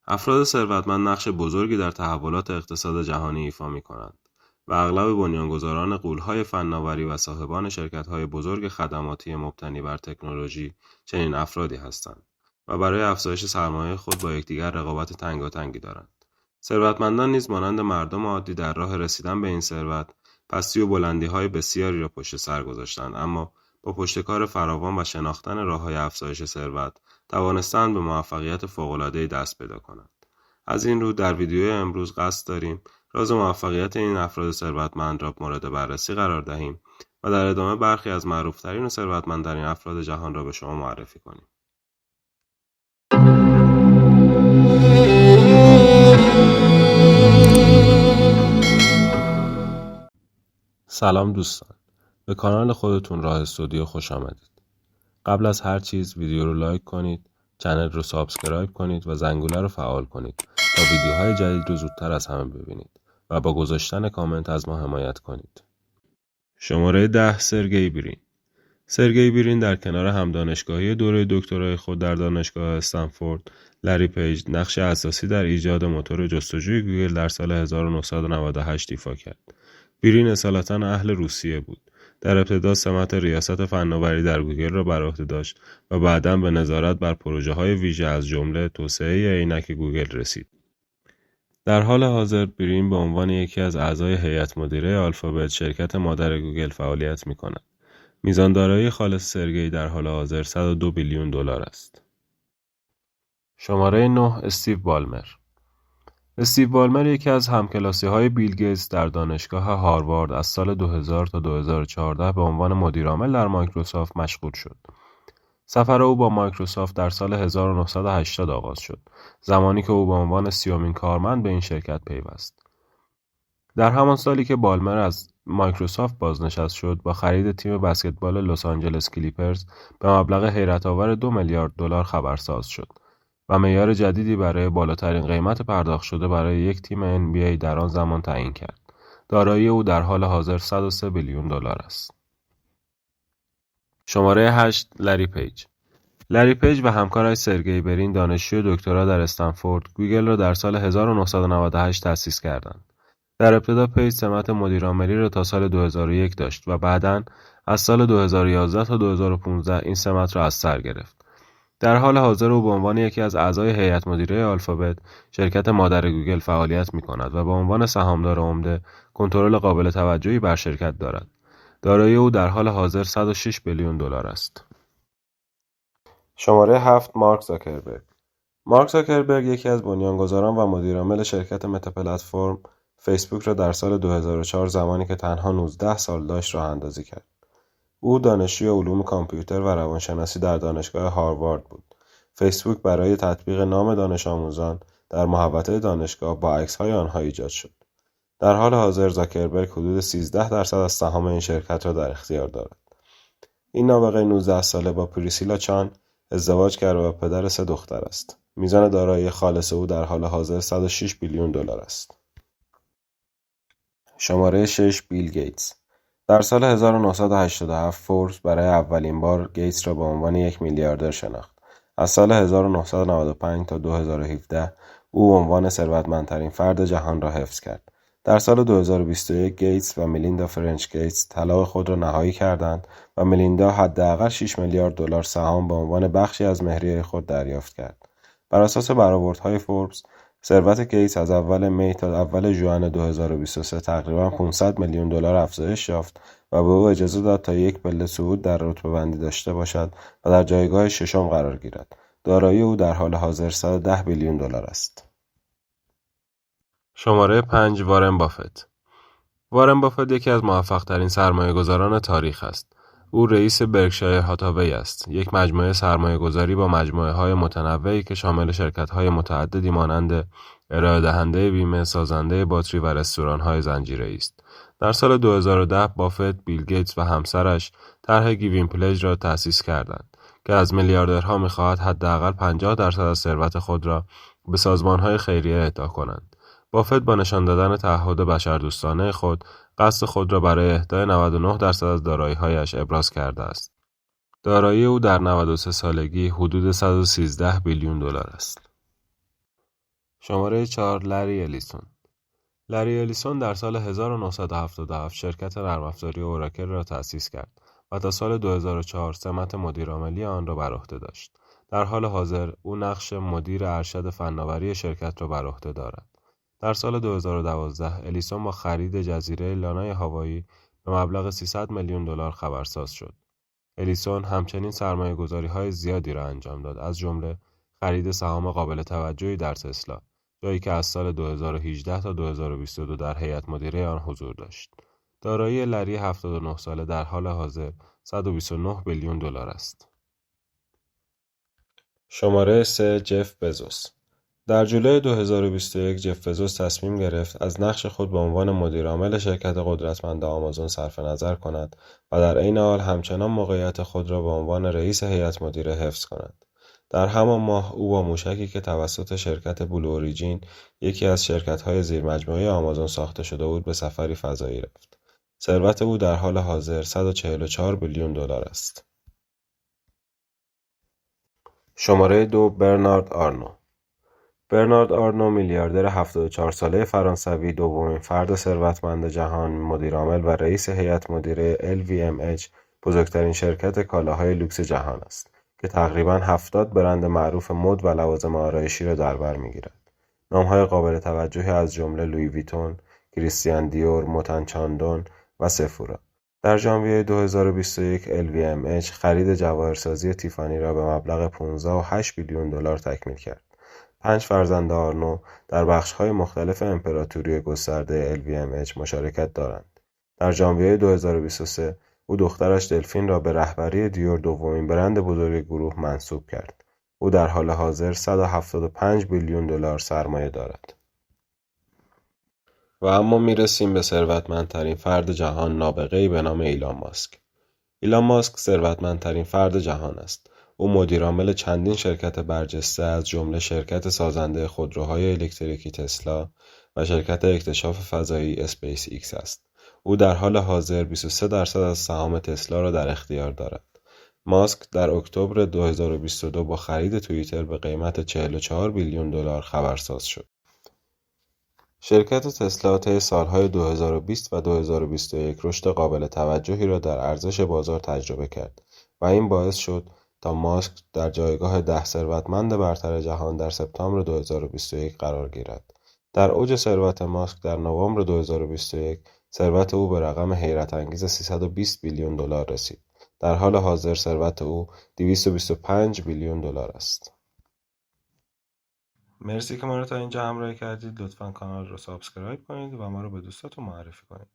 افراد ثروتمند نقش بزرگی در تحولات اقتصاد جهانی ایفا می‌کنند و اغلب بنیانگذاران غول‌های فناوری و صاحبان شرکت‌های بزرگ خدماتی مبتنی بر تکنولوژی چنین افرادی هستند و برای افزایش سرمایه خود با یکدیگر رقابت تنگاتنگی دارند. ثروتمندان نیز مانند مردم عادی در راه رسیدن به این ثروت پستی و بلندی‌های بسیاری را پشت سر گذاشتند، اما با پشتکار فراوان و شناختن راه‌های افزایش ثروت توانستند به موفقیت فوق‌العاده‌ای دست پیدا کنند. از این رو در ویدیوی امروز قصد داریم راز موفقیت این افراد ثروتمند را مورد بررسی قرار دهیم و در ادامه برخی از معروف‌ترین و ثروتمندترین افراد جهان را به شما معرفی کنیم. سلام دوستان، به کانال خودتون راه استودیو خوش آمدید. قبل از هر چیز ویدیو رو لایک کنید، چنل رو سابسکرایب کنید و زنگوله رو فعال کنید تا ویدیوهای جدید رو زودتر از همه ببینید و با گذاشتن کامنت از ما حمایت کنید. شماره 10 سرگئی برین. سرگئی برین در کنار همدانشگاهی دوره دکترای خود در دانشگاه استنفورد، لری پیج نقش اساسی در ایجاد موتور جستجوی گوگل در سال 1998 ایفا کرد. برین اصالتاً اهل روسیه بود. در ابتدا سمت ریاست فناوری در گوگل را بر عهده داشت و بعداً به نظارت بر پروژه‌های ویژه از جمله توسعه عینک گوگل رسید. در حال حاضر برین به عنوان یکی از اعضای هیئت مدیره آلفابت شرکت مادر گوگل فعالیت می‌کند. میزان دارایی خالص سرگئی در حال حاضر 102 بیلیون دلار است. شماره 9 استیو بالمر. استیو بالمر یکی از همکلاسی‌های بیل گیتس در دانشگاه هاروارد از سال 2000 تا 2014 به عنوان مدیرعامل در مایکروسافت مشغول شد. سفر او با مایکروسافت در سال 1980 آغاز شد، زمانی که او به عنوان 30مین کارمند به این شرکت پیوست. در همان سالی که بالمر از مایکروسافت بازنشست شد، با خرید تیم بسکتبال لس آنجلس کلیپرز به مبلغ حیرت‌آور 2 میلیارد دلار خبرساز شد و معیار جدیدی برای بالاترین قیمت پرداخت شده برای یک تیم NBA در آن زمان تعیین کرد. دارایی او در حال حاضر 103 بیلیون دلار است. شماره 8 لری پیج. لری پیج و همکارش سرگئی برین دانشجوی دکترا در استنفورد گوگل را در سال 1998 تأسیس کردند. در ابتدا پیج سمت مدیرعاملی را تا سال 2001 داشت و بعداً از سال 2011 تا 2015 این سمت را از سر گرفت. در حال حاضر او به عنوان یکی از اعضای هیئت مدیره آلفابت شرکت مادر گوگل فعالیت می‌کند و به عنوان سهامدار عمده کنترل قابل توجهی بر شرکت دارد. دارایی او در حال حاضر 106 بیلیون دلار است. شماره 7 مارک زاکربرگ. مارک زاکربرگ یکی از بنیانگذاران و مدیرعامل شرکت متا پلتفرم فیسبوک را در سال 2004 زمانی که تنها 19 سال داشت راه اندازی کرد. او دانشجوی علوم کامپیوتر و روانشناسی در دانشگاه هاروارد بود. فیسبوک برای تطبیق نام دانش آموزان در محوطه دانشگاه با عکس‌های آنها ایجاد شد. در حال حاضر زاکربرگ حدود 13% از سهام این شرکت را در اختیار دارد. این نابغه 19 ساله با پریسیلا چان ازدواج کرده و پدر 3 دختر است. میزان دارایی خالص او در حال حاضر 106 بیلیون دلار است. شماره 6 بیل گیتس. در سال 1987 فوربس برای اولین بار گیتس را به عنوان یک میلیاردر شناخت. از سال 1995 تا 2017 او عنوان ثروتمندترین فرد جهان را حفظ کرد. در سال 2021 گیتس و میلیندا فرنچ گیتس طلاق خود را نهایی کردند و میلیندا حداقل 6 میلیارد دلار سهام به عنوان بخشی از مهریه خود دریافت کرد. بر اساس برآوردهای فوربس، ثروت گیتس از اول می تا اول ژوئن 2023 تقریباً 500 میلیون دلار افزایش یافت و به او اجازه داد تا یک پله صعود در رتبه‌بندی داشته باشد و در جایگاه ششم قرار گیرد. دارایی او در حال حاضر 110 بیلیون دلار است. شماره 5 وارن بافت. وارن بافت یکی از موفق‌ترین سرمایه‌گذاران تاریخ است. او رئیس برکشایر هاتاوی است، یک مجموعه سرمایه‌گذاری با مجموعه‌های متنوعی که شامل شرکت‌های متعددی مانند ارائه دهنده بیمه، سازنده باتری و رستوران‌های زنجیره‌ای است. در سال 2010 بافت، بیل گیتس و همسرش طرح گیوین پلج را تأسیس کردند که از میلیاردرها می‌خواهد حداقل 50% از ثروت خود را به سازمان‌های خیریه اهدا کنند. بافت با نشان دادن تعهد بشردوستانه خود، قصد خود را برای اهدای 99% از دارایی‌هایش ابراز کرده است. دارایی او در 93 سالگی حدود 113 بیلیون دلار است. شماره 4 لری الیسون. لری الیسون در سال 1977 شرکت نرم‌افزاری اوراکل را تأسیس کرد و تا سال 2004 سمت مدیرعاملی آن را بر عهده داشت. در حال حاضر او نقش مدیر ارشد فناوری شرکت را بر عهده دارد. در سال 2012 الیسون با خرید جزیره لانای هاوایی به مبلغ 300 میلیون دلار خبرساز شد. الیسون همچنین سرمایه‌گذاری‌های زیادی را انجام داد، از جمله خرید سهام قابل توجهی در تسلا، جایی که از سال 2018 تا 2022 در هیئت مدیره آن حضور داشت. دارایی لری 79 ساله در حال حاضر 129 بیلیون دلار است. شماره 3 جف بزوس. در جولای 2021 جف بزوس تصمیم گرفت از نقش خود به عنوان مدیرعامل شرکت قدرتمند آمازون صرف نظر کند و در عین حال همچنان موقعیت خود را به عنوان رئیس هیئت مدیره حفظ کند. در همان ماه او با موشکی که توسط شرکت بلو اوریجین، یکی از شرکت‌های زیرمجموعه آمازون ساخته شده بود، به سفری فضایی رفت. ثروت او در حال حاضر 144 بیلیون دلار است. شماره 2 برنارد آرنو. برنارد آرنو میلیاردر 74 ساله فرانسوی، دومین فرد ثروتمند جهان، مدیرعامل و رئیس هیئت مدیره LVMH، بزرگترین شرکت کالاهای لوکس جهان است که تقریباً 70 برند معروف مد و لوازم آرایشی را در بر می‌گیرد. نام‌های قابل توجهی از جمله لویی ویتون، کریستیان دیور، موتان چاندون و سفورا. در ژانویه 2021 LVMH خرید جواهرسازی تیفانی را به مبلغ 15.8 بیلیون دلار تکمیل کرد. 5 فرزند آرنو در بخش‌های مختلف امپراتوری گسترده LVMH مشارکت دارند. در ژانویه 2023 او دخترش دلفین را به رهبری دیور، دومین برند بزرگ گروه، منصوب کرد. او در حال حاضر 175 بیلیون دلار سرمایه دارد. و اما میرسیم به ثروتمندترین فرد جهان، نابغه‌ای به نام ایلان ماسک. ایلان ماسک ثروتمندترین فرد جهان است. او مدیرعامل چندین شرکت برجسته از جمله شرکت سازنده خودروهای الکتریکی تسلا و شرکت اکتشاف فضایی اسپیس ایکس است. او در حال حاضر 23% از سهام تسلا را در اختیار دارد. ماسک در اکتبر 2022 با خرید توییتر به قیمت 44 بیلیون دلار خبرساز شد. شرکت تسلا طی سالهای 2020 و 2021 رشد قابل توجهی را در ارزش بازار تجربه کرد و این باعث شد تا ماسک در جایگاه 10 ثروتمند برتر جهان در سپتامبر 2021 قرار گیرد. در اوج ثروت ماسک در نوامبر 2021 ثروت او به رقم حیرت انگیز 320 بیلیون دلار رسید. در حال حاضر ثروت او 225 بیلیون دلار است. مرسی که ما رو تا اینجا همراهی کردید. لطفاً کانال رو سابسکرایب کنید و ما رو به دوستاتون معرفی کنید.